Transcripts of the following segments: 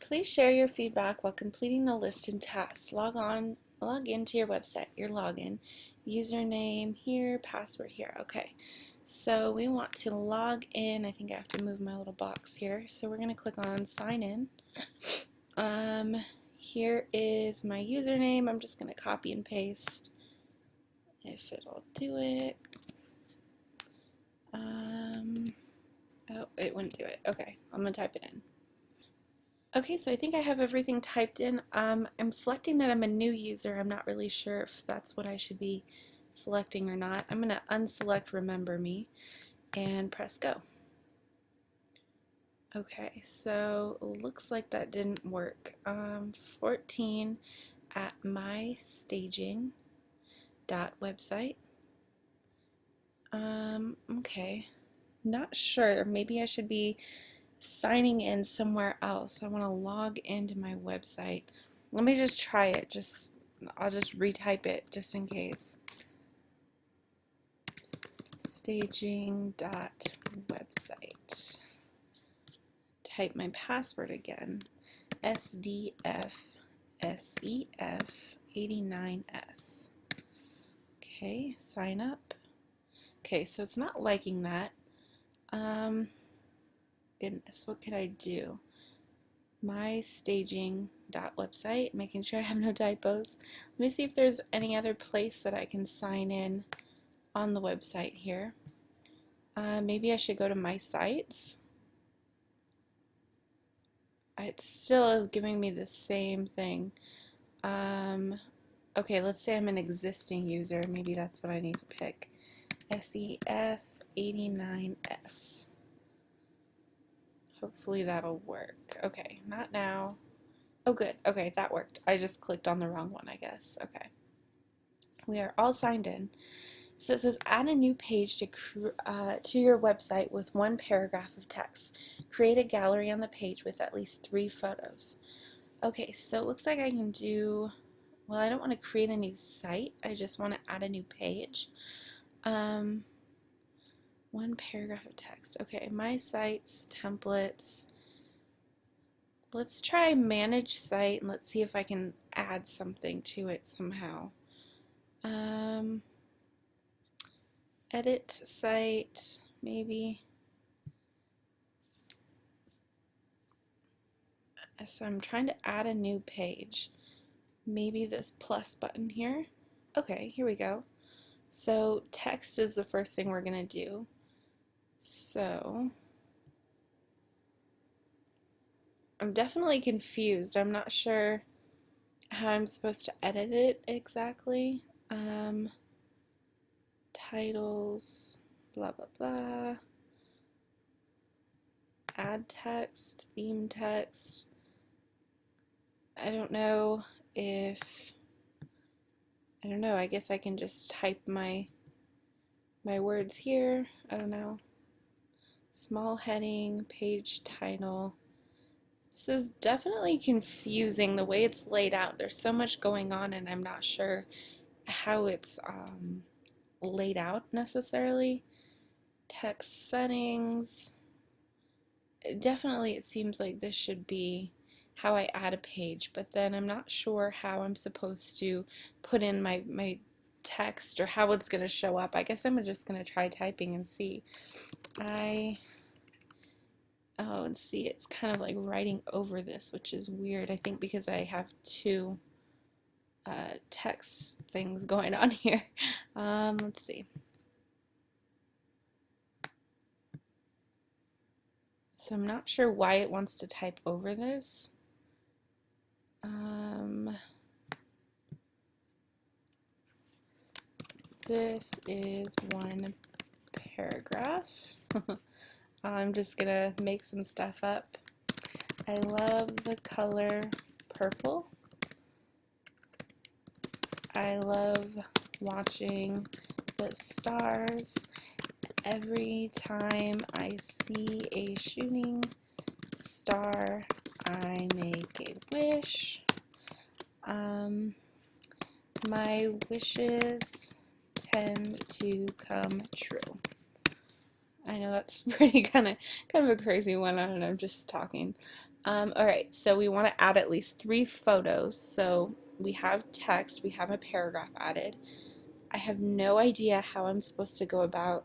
Please share your feedback while completing the list and tasks. Log into your website, your login, username here, password here. Okay, so we want to log in. I think I have to move my little box here. So we're going to click on sign in. Here is my username. I'm just going to copy and paste if it'll do it. Oh, it wouldn't do it. Okay, I'm going to type it in. Okay, so I think I have everything typed in. I'm selecting that I'm a new user. I'm not really sure if that's what I should be selecting or not. I'm going to unselect Remember Me and press go. Okay, so looks like that didn't work. 14 at mystaging.website. Okay, not sure. Maybe I should be signing in somewhere else. I want to log into my website. Let me just try it. I'll just retype it just in case. Staging.website. Type my password again. SDFSEF89S. Okay, sign up. Okay, so it's not liking that. Goodness, what could I do? Mystaging.website, making sure I have no typos. Let me see if there's any other place that I can sign in on the website here. Maybe I should go to my sites. It still is giving me the same thing. Okay, let's say I'm an existing user. Maybe that's what I need to pick. SEF89S. Hopefully that'll work. Okay, not now. Oh, good. Okay, that worked. I just clicked on the wrong one, I guess. Okay. We are all signed in. So it says add a new page to your website with one paragraph of text. Create a gallery on the page with at least 3 photos. Okay, so it looks like I can do, well, I don't want to create a new site. I just want to add a new page. One paragraph of text. Okay, my sites, templates. Let's try manage site and let's see if I can add something to it somehow. Edit site, maybe. So I'm trying to add a new page. Maybe this plus button here. Okay, here we go. So text is the first thing we're going to do. So I'm definitely confused. I'm not sure how I'm supposed to edit it exactly. Titles, blah, blah, blah. Add text, theme text. I don't know, I guess I can just type my words here. I don't know. Small heading, page title. This is definitely confusing the way it's laid out. There's so much going on and I'm not sure how it's laid out necessarily. Text settings. Definitely it seems like this should be how I add a page, but then I'm not sure how I'm supposed to put in my text or how it's going to show up. I guess I'm just going to try typing and see. Oh, and see, it's kind of like writing over this, which is weird. I think because I have 2 text things going on here. Let's see. So I'm not sure why it wants to type over this. This is one paragraph. I'm just gonna make some stuff up. I love the color purple. I love watching the stars. Every time I see a shooting star, I make a wish. My wishes tend to come true. I know that's pretty kind of a crazy one. I don't know, just talking. All right, so we want to add at least 3 photos. So we have text, we have a paragraph added. I have no idea how I'm supposed to go about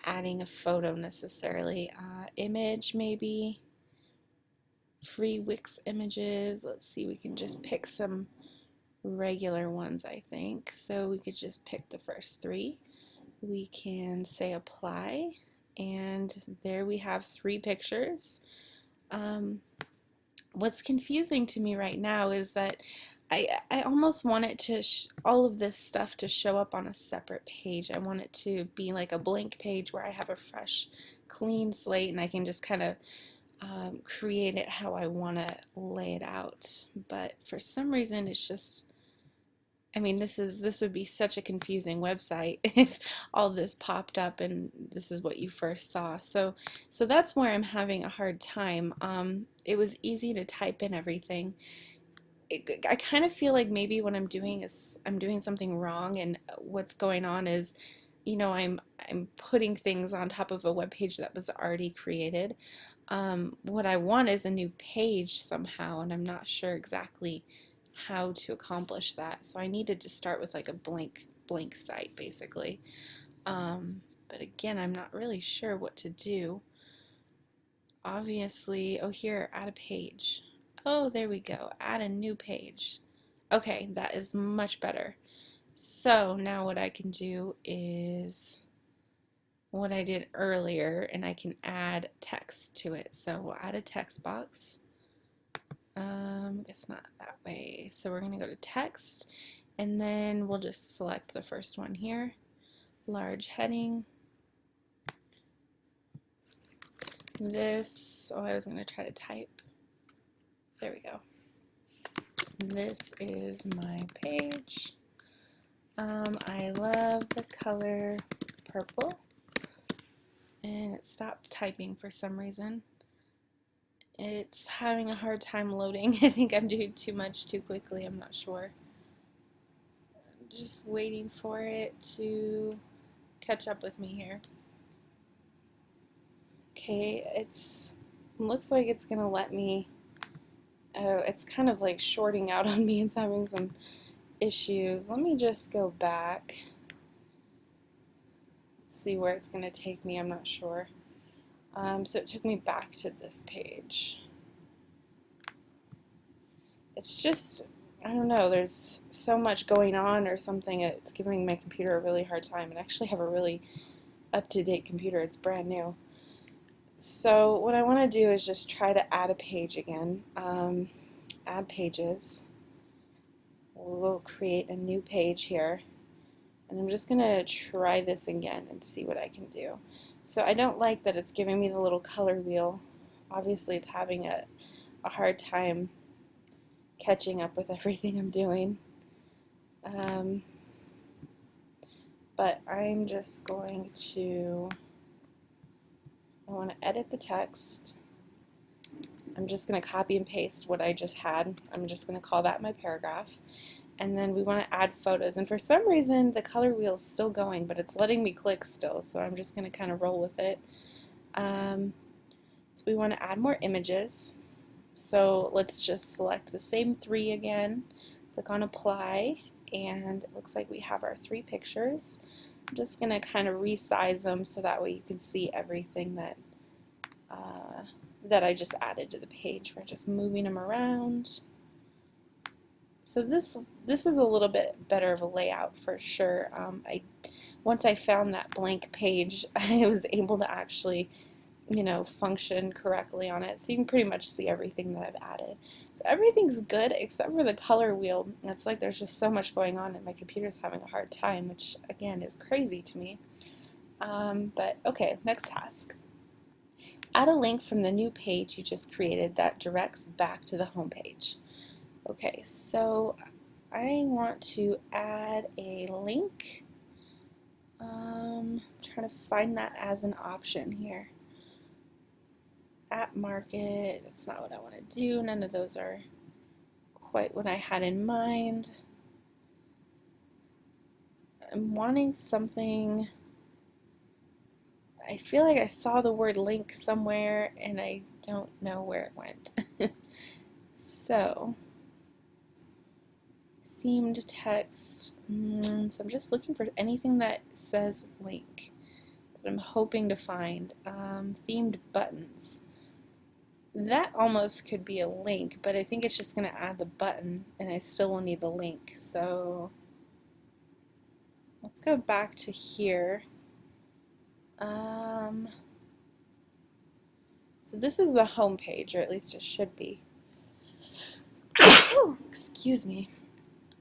adding a photo necessarily. Image maybe, free Wix images. Let's see, we can just pick some regular ones, I think. So we could just pick the first 3. We can say apply, and there we have 3 pictures. What's confusing to me right now is that I almost want it to all of this stuff to show up on a separate page. I want it to be like a blank page where I have a fresh, clean slate and I can just kind of create it how I want to lay it out. But for some reason, it's just, I mean, this would be such a confusing website if all this popped up and this is what you first saw. So that's where I'm having a hard time. It was easy to type in everything. I kind of feel like maybe what I'm doing is I'm doing something wrong, and what's going on is, I'm putting things on top of a web page that was already created. What I want is a new page somehow, and I'm not sure exactly how to accomplish that. So I needed to start with like a blank site basically. But again, I'm not really sure what to do. Obviously, oh here, add a page. Oh, there we go, add a new page. Okay, that is much better. So now what I can do is what I did earlier, and I can add text to it. So we'll add a text box. I guess not that way. So we're going to go to text, and then we'll just select the first one here. Large heading. This, oh, I was going to try to type. There we go. This is my page. I love the color purple. And it stopped typing for some reason. It's having a hard time loading. I think I'm doing too much too quickly. I'm not sure. I'm just waiting for it to catch up with me here. Okay, looks like it's gonna let me. Oh, it's kind of like shorting out on me. It's having some issues. Let me just go back. See where it's gonna take me. I'm not sure. So it took me back to this page. It's just, I don't know, there's so much going on or something. It's giving my computer a really hard time. And I actually have a really up-to-date computer. It's brand new. So what I want to do is just try to add a page again. Add pages. We'll create a new page here. And I'm just going to try this again and see what I can do. So I don't like that it's giving me the little color wheel. Obviously it's having a hard time catching up with everything I'm doing. But I'm just going to, I want to edit the text. I'm just going to copy and paste what I just had. I'm just going to call that my paragraph. And then we want to add photos. And for some reason, the color wheel is still going, but it's letting me click still. So I'm just going to kind of roll with it. So we want to add more images. So let's just select the same 3 again. Click on apply. And it looks like we have our 3 pictures. I'm just going to kind of resize them so that way you can see everything that that I just added to the page. We're just moving them around. So this is a little bit better of a layout for sure. Once I found that blank page, I was able to actually, function correctly on it. So you can pretty much see everything that I've added. So everything's good except for the color wheel. It's like there's just so much going on and my computer's having a hard time, which again is crazy to me. But okay, next task. Add a link from the new page you just created that directs back to the home page. Okay, so I want to add a link. I'm trying to find that as an option here. App market, that's not what I want to do. None of those are quite what I had in mind. I'm wanting something, I feel like I saw the word link somewhere and I don't know where it went. So, themed text. So I'm just looking for anything that says link. That's what I'm hoping to find. Themed buttons. That almost could be a link, but I think it's just going to add the button, and I still will need the link. So let's go back to here. So this is the home page, or at least it should be. Oh, excuse me.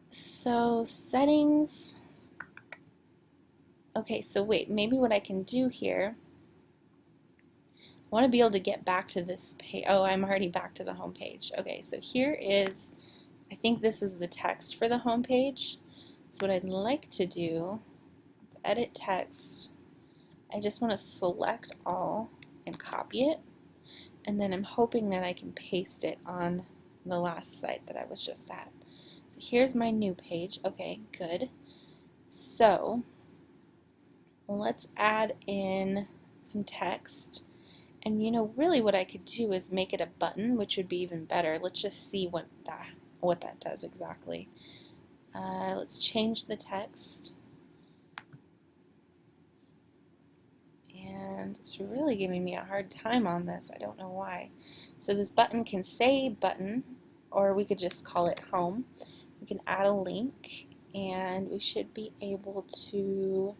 So settings. Okay, so wait, maybe what I can do here, I want to be able to get back to this page. Oh, I'm already back to the home page. Okay, so here is, I think this is the text for the home page. So what I'd like to do, let's edit text. I just want to select all and copy it, and then I'm hoping that I can paste it on the last site that I was just at. So here's my new page. Okay, good. So let's add in some text. And you know, really what I could do is make it a button, which would be even better. Let's just see what that does exactly. Let's change the text. And it's really giving me a hard time on this. I don't know why. So this button can say button, or we could just call it home. We can add a link, and we should be able to,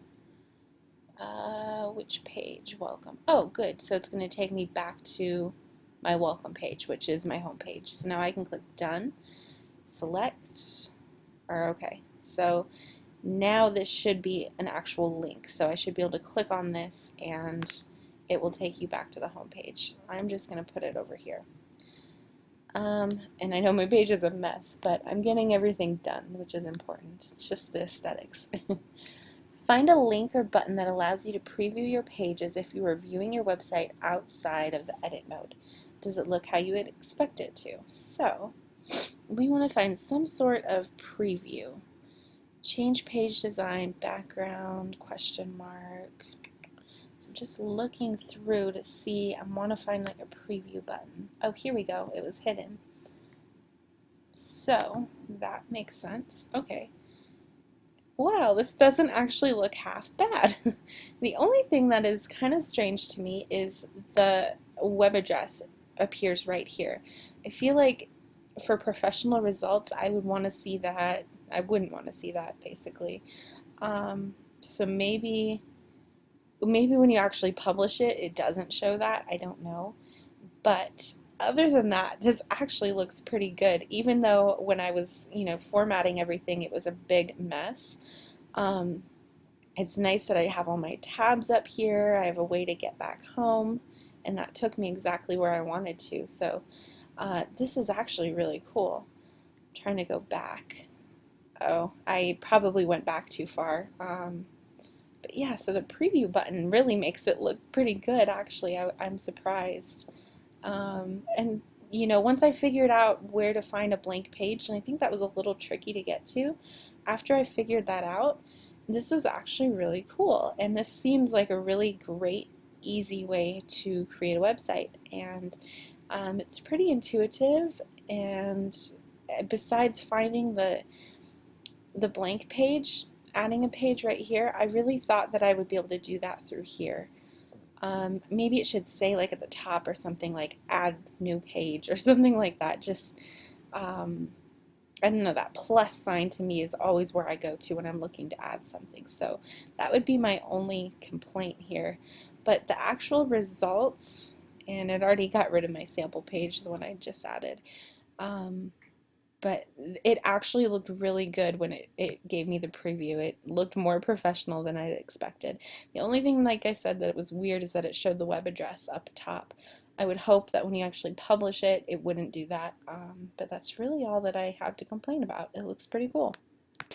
which page? Welcome. Oh, good. So it's going to take me back to my welcome page, which is my home page. So now I can click done, select, or okay. So now this should be an actual link. So I should be able to click on this and it will take you back to the home page. I'm just going to put it over here. And I know my page is a mess, but I'm getting everything done, which is important. It's just the aesthetics. Find a link or button that allows you to preview your page as if you were viewing your website outside of the edit mode. Does it look how you would expect it to? So we want to find some sort of preview. Change page design, background, question mark. So I'm just looking through to see, I want to find like a preview button. Oh, here we go. It was hidden. So that makes sense. Okay. Wow, this doesn't actually look half bad. The only thing that is kind of strange to me is the web address appears right here. I feel like for professional results, I would want to see that. I wouldn't want to see that, basically. So maybe when you actually publish it, it doesn't show that. I don't know. But other than that, this actually looks pretty good, even though when I was, formatting everything, it was a big mess. It's nice that I have all my tabs up here. I have a way to get back home, and that took me exactly where I wanted to. So this is actually really cool. I'm trying to go back. Oh, I probably went back too far. But yeah, so the preview button really makes it look pretty good, actually. I'm surprised. And once I figured out where to find a blank page, and I think that was a little tricky to get to, after I figured that out, this was actually really cool. And this seems like a really great, easy way to create a website. And it's pretty intuitive. And besides finding the blank page, adding a page right here, I really thought that I would be able to do that through here. Maybe it should say like at the top or something like add new page or something like that. Just, I don't know, that plus sign to me is always where I go to when I'm looking to add something. So that would be my only complaint here. But the actual results, and it already got rid of my sample page, the one I just added. But it actually looked really good when it gave me the preview. It looked more professional than I'd expected. The only thing, like I said, that it was weird is that it showed the web address up top. I would hope that when you actually publish it, it wouldn't do that. But that's really all that I have to complain about. It looks pretty cool.